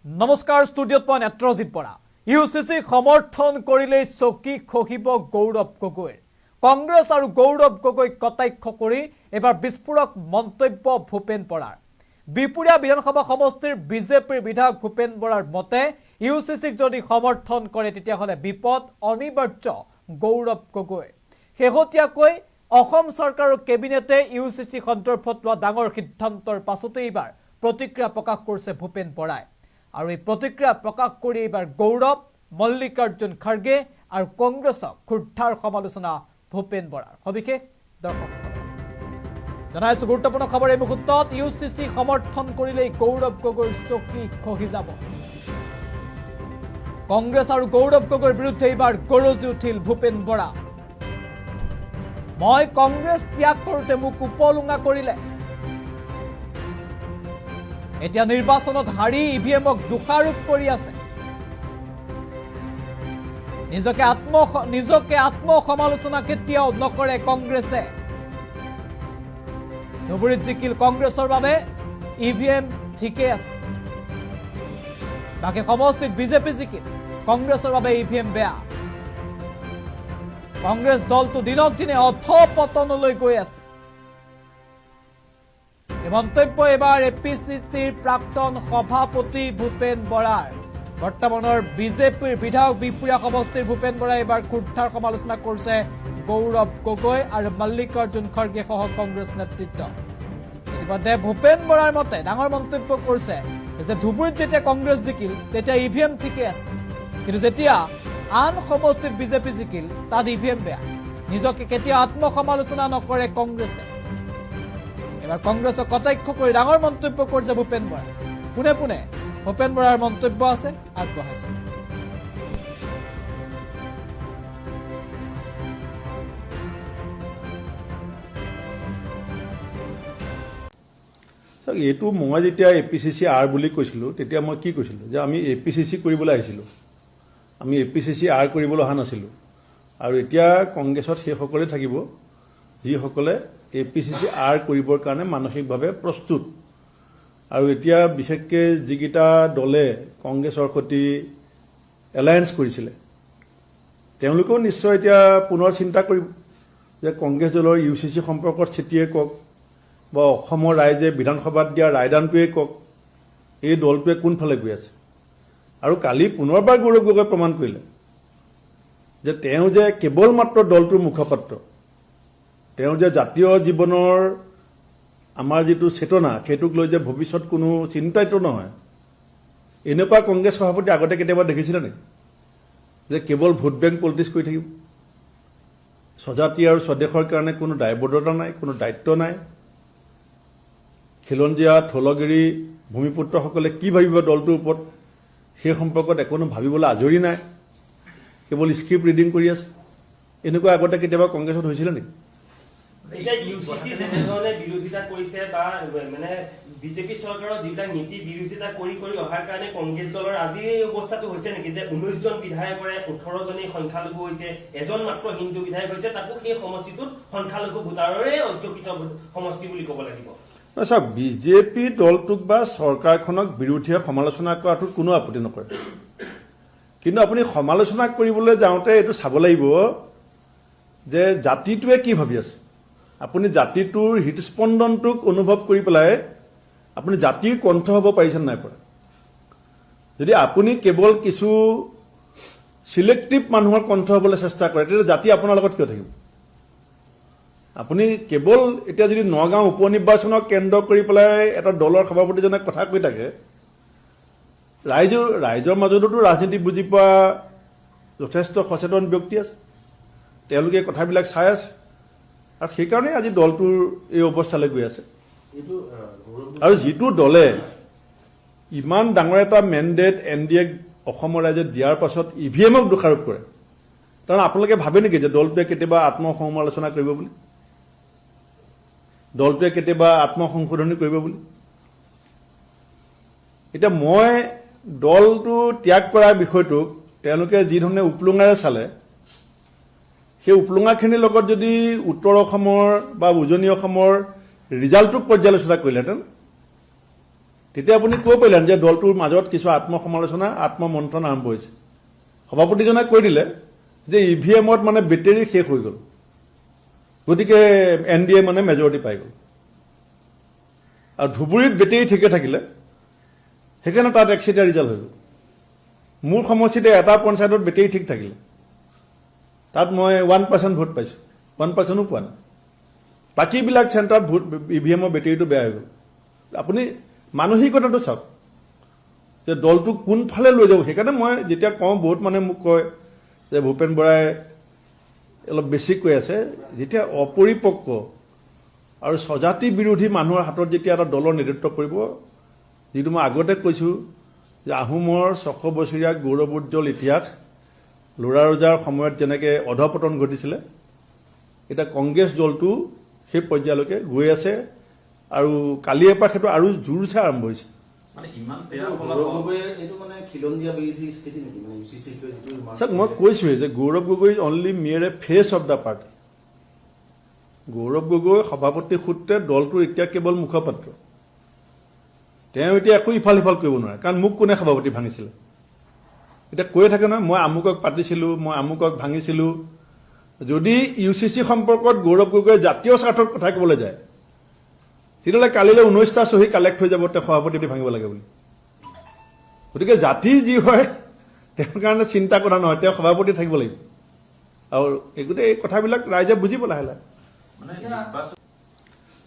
নমস্কাৰ ষ্টুডিঅ'ত মই নেত্ৰজিৎ বৰা ইউচিচি সমৰ্থন কৰিলে চকী খহিব গৌৰৱ গগৈৰ কংগ্ৰেছ আৰু গৌৰৱ গগৈ কটাক্ষ কৰি এবাৰ বিস্ফোৰক মন্তব্য ভূপেন বৰাৰ বিপুৰীয়া বিধানসভা সমষ্টিৰ বিজেপিৰ বিধায়ক ভূপেন বৰাৰ মতে ইউচিচিক যদি সমৰ্থন কৰে তেতিয়াহলে বিপদ অনিবাৰ্য গৌৰৱ গগৈ শেহতীয়াকৈ অসম চৰকাৰৰ কেবিনেটে ইউচিচি সন্দৰ্ভত লোৱা ডাঙৰ সিদ্ধান্তৰ পাছতে এইবাৰ প্ৰতিক্ৰিয়া প্ৰকাশ কৰিছে ভূপেন বৰাই আৰু এই প্ৰতিক্ৰিয়া প্ৰকাশ কৰি এইবাৰ গৌৰৱ মল্লিকাৰ্জুন খাৰ্গে আৰু কংগ্ৰেছক ক্ষুদ্ধাৰ সমালোচনা ভূপেন বৰাৰ সবিশেষ দৰ্শকসকল জনাইছো গুৰুত্বপূৰ্ণ খবৰ এই মুহূৰ্তত ইউচিচি সমৰ্থন কৰিলেই গৌৰৱ গগৈৰ চকী খহি যাব কংগ্ৰেছ আৰু গৌৰৱ গগৈৰ বিৰুদ্ধে এইবাৰ গৰজি উঠিল ভূপেন বৰা মই কংগ্ৰেছ ত্যাগ কৰোঁতে মোক উপলুঙা কৰিলে এতিয়া নিৰ্বাচনত হাৰি ইভিএমক দোষাৰোপ কৰি আছে নিজকে আত্মসমালোচনা কেতিয়াও নকৰে কংগ্ৰেছে ধুবুৰীত জিকিল কংগ্ৰেছৰ বাবে ইভিএম ঠিকে আছে বাকি সমষ্টিত বিজেপি জিকিল কংগ্ৰেছৰ বাবে ইভিএম বেয়া কংগ্ৰেছ দলটো দিনক দিনে অধপতনলৈ গৈ আছে মন্তব্য এবাৰ এপিচিচিৰ প্ৰাক্তন সভাপতি ভূপেন বৰাৰ বৰ্তমানৰ বিজেপিৰ বিধায়ক বিপুৰীয়া সমষ্টিৰ ভূপেন বৰাই এবাৰ ক্ষুদ্ধাৰ সমালোচনা কৰিছে গৌৰৱ গগৈ আৰু মল্লিকাৰ্জুন খৰ্গে সহ কংগ্ৰেছ নেতৃত্ব ইতিমধ্যে ভূপেন বৰাৰ মতে ডাঙৰ মন্তব্য কৰিছে যে ধুবুৰীত যেতিয়া কংগ্ৰেছ জিকিল তেতিয়া ইভিএম ঠিকে আছে কিন্তু যেতিয়া আন সমষ্টিত বিজেপি জিকিল তাত ইভিএম বেয়া নিজকে কেতিয়া আত্মসমালোচনা নকৰে কংগ্ৰেছে এবাৰ কংগ্ৰেছক কটাক্ষ কৰি ডাঙৰ মন্তব্য কৰিছে ভূপেন বৰা পুনে পুনে ভূপেন বৰাৰ মন্তব্য আছে আগবঢ়াইছে এইটো মই যেতিয়া এপিচিচি আৰ বুলি কৈছিলোঁ তেতিয়া মই কি কৈছিলোঁ যে আমি এপিচিচি কৰিবলৈ আহিছিলোঁ আমি এপিচিচি আৰ কৰিবলৈ অহা নাছিলোঁ আৰু এতিয়া কংগ্ৰেছত সেইসকলে থাকিব যিসকলে এপিচিচি আৰ কৰিবৰ কাৰণে মানসিকভাৱে প্ৰস্তুত আৰু এতিয়া বিশেষকৈ যিকেইটা দলে কংগ্ৰেছৰ সৈতে এলায়েন্স কৰিছিলে তেওঁলোকেও নিশ্চয় এতিয়া পুনৰ চিন্তা কৰিব যে কংগ্ৰেছ দলৰ ইউচিচি সম্পৰ্কৰ স্থিতিয়ে কওক বা অসমৰ ৰাইজে বিধানসভাত দিয়া ৰায়দানটোৱে কওক এই দলটোৱে কোনফালে গৈ আছে আৰু কালি পুনৰবাৰ গৌৰৱ গগৈ প্ৰমাণ কৰিলে যে তেওঁ যে কেৱল মাত্ৰ দলটোৰ মুখপাত্ৰ তেওঁ যে জাতীয় জীৱনৰ আমাৰ যিটো চেতনা সেইটোক লৈ যে ভৱিষ্যত কোনো চিন্তাইত নহয় এনেকুৱা কংগ্ৰেছ সভাপতি আগতে কেতিয়াবা দেখিছিলে নেকি যে কেৱল ভোট বেংক পলিটিক্স কৰি থাকিব স্বজাতি আৰু স্বদেশৰ কাৰণে কোনো দায়বদ্ধতা নাই কোনো দায়িত্ব নাই খিলঞ্জীয়া থলগিৰি ভূমিপুত্ৰসকলে কি ভাবিব দলটোৰ ওপৰত সেই সম্পৰ্কত একো ভাবিবলৈ আজৰি নাই কেৱল স্ক্ৰিপ্ট ৰিডিং কৰি আছে এনেকুৱা আগতে কেতিয়াবা কংগ্ৰেছত হৈছিলে নেকি ইউচিচি যেনেধৰণে বিৰোধিতা কৰিছে বা মানে বিজেপি চৰকাৰৰ যিবিলাক নীতি বিৰোধিতা কৰি অহাৰ কাৰণে কংগ্ৰেছ দলৰ আজি এই অৱস্থাটো হৈছে নেকি যে 19 জন বিধায়কৰে 18 জনেই সংখ্যালঘু হৈছে এজন মাত্ৰ হিন্দু বিধায়ক হৈছে তাকো সেই সমষ্টিটোত সংখ্যালঘু ভোটাৰৰে অধ্যুষিত সমষ্টি বুলি ক'ব লাগিব চাওক বিজেপি দলটোক বা চৰকাৰখনক বিৰোধীয়ে সমালোচনা কৰাটোত কোনো আপত্তি নকৰে কিন্তু আপুনি সমালোচনা কৰিবলৈ যাওঁতে এইটো চাব লাগিব যে জাতিটোৱে কি ভাবি আছে আপুনি জাতিটোৰ হৃদস্পন্দনটোক অনুভৱ কৰি পেলাই আপুনি জাতিৰ কণ্ঠ হ'ব পাৰিছে নাই পৰা যদি আপুনি কেৱল কিছু সিলেক্টিভ মানুহৰ কণ্ঠ হ'বলৈ চেষ্টা কৰে তেতিয়া জাতি আপোনাৰ লগত কিয় থাকিব আপুনি কেৱল এতিয়া যদি নগাঁও উপ নিৰ্বাচনক কেন্দ্ৰ কৰি পেলাই এটা দলৰ সভাপতিজনে কথা কৈ থাকে ৰাইজৰ মাজতো ৰাজনীতি বুজি পোৱা যথেষ্ট সচেতন ব্যক্তি আছে তেওঁলোকে কথাবিলাক চাই আছে আৰু সেইকাৰণে আজি দলটোৰ এই অৱস্থালৈ গৈ আছে আৰু যিটো দলে ইমান ডাঙৰ এটা মেণ্ডেট এনডিএক অসমৰ ৰাইজে দিয়াৰ পাছত ইভিএমক দোষাৰোপ কৰে কাৰণ আপোনালোকে ভাবে নেকি যে দলটোৱে কেতিয়াবা আত্মসমালোচনা কৰিব বুলি দলটোৱে কেতিয়াবা আত্মসংশোধনী কৰিব বুলি এতিয়া মই দলটো ত্যাগ কৰাৰ বিষয়টোক তেওঁলোকে যিধৰণে উপলুঙাৰে চালে সেই উপলুঙাখিনিৰ লগত যদি উত্তৰ অসমৰ বা উজনি অসমৰ ৰিজাল্টটোক পৰ্যালোচনা কৰিলেহেঁতেন তেতিয়া আপুনি ক'ব পাৰিলেন যে দলটোৰ মাজত কিছু আত্মসমালোচনা আত্মমন্থন আৰম্ভ হৈছে। সভাপতিজনে কৈ দিলে যে EVMত মানে বেটেৰী শেষ হৈ গ'ল, গতিকে NDA মানে মেজৰিটি পাই গ'ল। আৰু ধুবুৰীত বেটেৰী ঠিকে থাকিলে, সেইকাৰণে তাত একচিটিয়া ৰিজাল্ট হৈ গ'ল। মোৰ সমষ্টিতে এটা পঞ্চায়তত বেটেৰী ঠিক থাকিলে, তাত মই 1% ভোট পাইছোঁ, 1%ও পোৱা নাই। বাকীবিলাক চেণ্টাৰত ভোট EVMৰ বেটেৰীটো বেয়া হৈ গ'ল। আপুনি মানসিকতাটো চাওক যে দলটো কোনফালে লৈ যাব। সেইকাৰণে মই যেতিয়া কওঁ, বহুত মানে মোক কয় যে ভূপেন বৰাই অলপ বেছি কৈ আছে, যেতিয়া অপৰিপক্ক আৰু স্বজাতি বিৰোধী মানুহৰ হাতত যেতিয়া এটা দলৰ নেতৃত্ব কৰিব, যিটো মই আগতে কৈছোঁ যে আহোমৰ 600 বছৰীয়া গৌৰৱোজ্জ্বল ইতিহাস, লৰা ৰজাৰ সময়ত যেনেকৈ অধপতন ঘটিছিলে, এতিয়া কংগ্ৰেছ দলটো সেই পৰ্যায়লৈকে গৈ আছে। আৰু কালিৰ পৰা সেইটো আৰু জোৰছে আৰম্ভ হৈছে। চাওক, মই কৈছোঁৱেই যে Gaurav Gogoi only mere a face of the party. Gaurav Gogoi সভাপতি সূত্ৰে দলটোৰ এতিয়া কেৱল মুখপাত্ৰ। তেওঁ এতিয়া একো ইফাল সিফাল কৰিব নোৱাৰে, কাৰণ মোক কোনে সভাপতি ভাঙিছিলে। এতিয়া কৈ থাকে নহয়, মই আমুকক পাতিছিলোঁ, মই আমুকক ভাঙিছিলোঁ। যদি UCC সম্পৰ্কত গৌৰৱ গগৈ জাতীয় স্বাৰ্থৰ কথা ক'বলৈ যায়, তেতিয়াহ'লে কালিলৈ 19টা চহী কালেক্ট হৈ যাব তেওঁ সভাপতি ভাঙিব লাগে বুলি। গতিকে জাতি যি হয় তেওঁৰ কাৰণে চিন্তা কৰা নহয়, তেওঁ সভাপতি থাকিব লাগিব। আৰু গোটেই এই কথাবিলাক ৰাইজে বুজিব লাহে লাহে।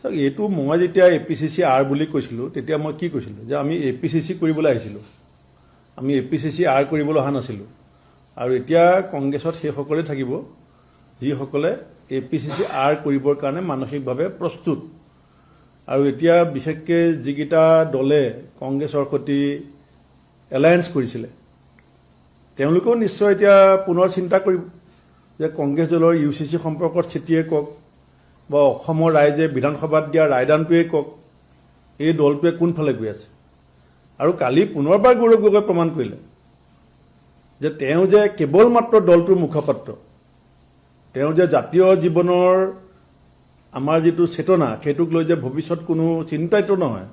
চাওক, এইটো মই যেতিয়া APCC R বুলি কৈছিলোঁ, তেতিয়া মই কি কৈছিলোঁ যে আমি APCC কৰিবলৈ আহিছিলোঁ, আমি APCC R কৰিবলৈ অহা নাছিলোঁ। আৰু এতিয়া কংগ্ৰেছত সেইসকলে থাকিব যিসকলে APCC R কৰিবৰ কাৰণে মানসিকভাৱে প্ৰস্তুত। আৰু এতিয়া বিশেষকৈ যিকেইটা দলে কংগ্ৰেছৰ সৈতে এলায়েন্স কৰিছিলে, তেওঁলোকেও নিশ্চয় এতিয়া পুনৰ চিন্তা কৰিব যে কংগ্ৰেছ দলৰ UCC সম্পৰ্কত স্থিতিয়ে কওক বা অসমৰ ৰাইজে বিধানসভাত দিয়া ৰায়দানটোৱে কওক, এই দলটোৱে কোনফালে গৈ আছে। আৰু কালি পুনৰবাৰ গৌৰৱ গগৈ প্ৰমাণ কৰিলে যে তেওঁ যে কেৱল মাত্ৰ দলটোৰ মুখপাত্ৰ, তেওঁ যে জাতীয় জীৱনৰ আমাৰ যিটো চেতনা, সেইটোক লৈ যে ভৱিষ্যত কোনো চিন্তাইত নহয়।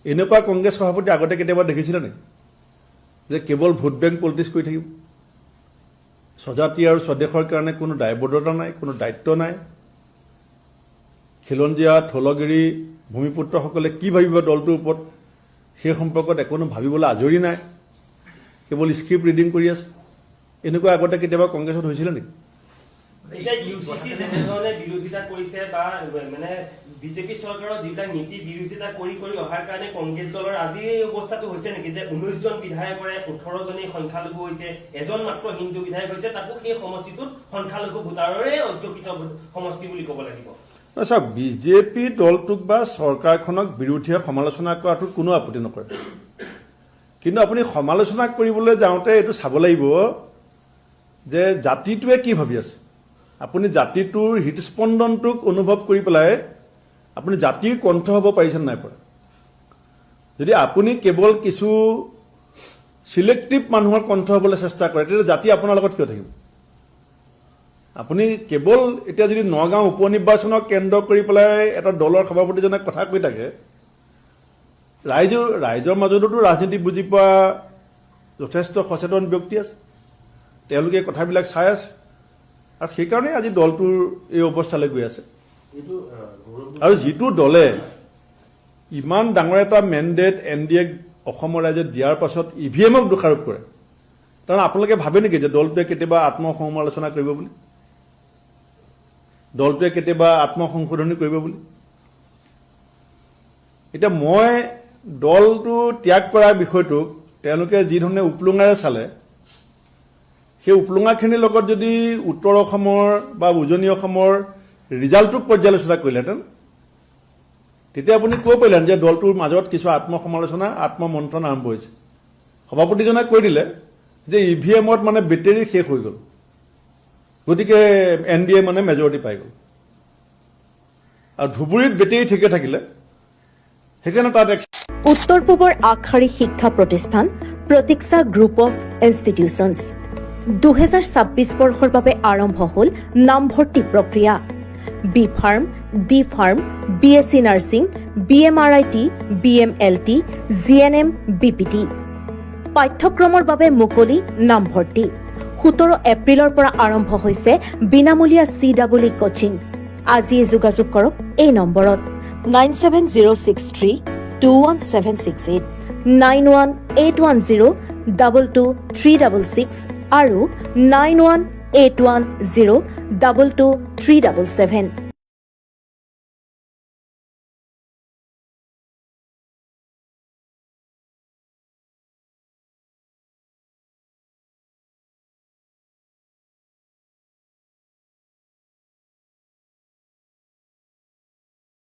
এনেকুৱা কংগ্ৰেছ সভাপতি আগতে কেতিয়াবা দেখিছিলে নেকি যে কেৱল ভোট বেংক পলিটিক্স কৰি থাকিব? স্বজাতি আৰু স্বদেশৰ কাৰণে কোনো দায়বদ্ধতা নাই, কোনো দায়িত্ব নাই। খিলঞ্জীয়া থলগিৰি ভূমিপুত্ৰসকলে কি ভাবিব দলটোৰ ওপৰত, সেই সম্পৰ্কত একোনো ভাবিবলৈ আজৰি নাই, কেৱল স্ক্ৰিপ্ট ৰিডিং কৰি আছে। এনেকুৱা আগতে কেতিয়াবা কংগ্ৰেছত হৈছিলে নেকি? এতিয়া UCC যেনেধৰণে বিৰোধিতা কৰিছে বা মানে বিজেপি চৰকাৰৰ যিবিলাক নীতি বিৰোধিতা কৰি অহাৰ কাৰণে কংগ্ৰেছ দলৰ আজি এই অৱস্থাটো হৈছে নেকি যে 19জন বিধায়কৰে 18জনী সংখ্যালঘু হৈছে, এজন মাত্ৰ হিন্দু বিধায়ক হৈছে, তাকো সেই সমষ্টিটোত সংখ্যালঘু ভোটাৰৰে অধ্যুষিত সমষ্টি বুলি ক'ব লাগিব। চাওক, বিজেপি দলটোক বা চৰকাৰখনক বিৰোধীয়ে সমালোচনা কৰাটোত কোনো আপত্তি নকৰে, কিন্তু আপুনি সমালোচনা কৰিবলৈ যাওঁতে এইটো চাব লাগিব যে জাতিটোৱে কি ভাবি আছে। আপুনি জাতিটোৰ হৃদস্পন্দনটোক অনুভৱ কৰি পেলাই আপুনি জাতিৰ কণ্ঠ হ'ব পাৰিছে নাই পৰা? যদি আপুনি কেৱল কিছু চিলেক্টিভ মানুহৰ কণ্ঠ হ'বলৈ চেষ্টা কৰে, তেতিয়া জাতি আপোনাৰ লগত কিয় থাকিব? আপুনি কেৱল এতিয়া যদি নগাঁও উপ নিৰ্বাচনক কেন্দ্ৰ কৰি পেলাই এটা দলৰ সভাপতিজনে কথা কৈ থাকে, ৰাইজৰ মাজতো ৰাজনীতি বুজি পোৱা যথেষ্ট সচেতন ব্যক্তি আছে, তেওঁলোকে কথাবিলাক চাই আছে। আৰু সেইকাৰণে আজি দলটোৰ এই অৱস্থালৈ গৈ আছে। আৰু যিটো দলে ইমান ডাঙৰ এটা মেণ্ডেট NDAক অসমৰ ৰাইজে দিয়াৰ পাছত EVMক দোষাৰোপ কৰে, কাৰণ আপোনালোকে ভাবে নেকি যে দলটোৱে কেতিয়াবা আত্মসমালোচনা কৰিব বুলি, দলটোৱে কেতিয়াবা আত্মসংশোধনী কৰিব বুলি? এতিয়া মই দলটো ত্যাগ কৰাৰ বিষয়টোক তেওঁলোকে যিধৰণে উপলুঙাৰে চালে, সেই উপলুঙাখিনিৰ লগত যদি উত্তৰ অসমৰ বা উজনি অসমৰ ৰিজাল্টটোক পৰ্যালোচনা কৰিলেহেঁতেন, তেতিয়া আপুনি ক'ব পাৰিলেন যে দলটোৰ মাজত কিছু আত্মসমালোচনা আত্মমন্থন আৰম্ভ হৈছে। সভাপতিজনে কৈ দিলে যে EVMত মানে বেটেৰী শেষ হৈ গ'ল, গতিকে NDA মানে মেজৰিটি পাই গ'ল। আৰু ধুবুৰীত বেটেৰী ঠিকে থাকিলে, সেইকাৰণে তাত উত্তৰ পূবৰ আগশাৰী শিক্ষা প্ৰতিষ্ঠান প্ৰতীক্ষা গ্ৰুপ অফ ইনষ্টিটিউচনছ 2026 বৰ্ষৰ বাবে আৰম্ভ হ'ল নামভৰ্তি প্ৰক্ৰিয়া। B pharm, D pharm, BSc nursing, BMRIT, BMLT, GNM, BPT। পাঠ্যক্ৰমৰ বাবে মুকলি নামভৰ্তি। 17 এপ্ৰিলৰ পৰা আৰম্ভ হৈছে বিনামূলীয়া CWE কোচিং। আজিয়ে যোগাযোগ কৰক এই নম্বৰত 9706321768, 9181022366 আৰু 9181022377।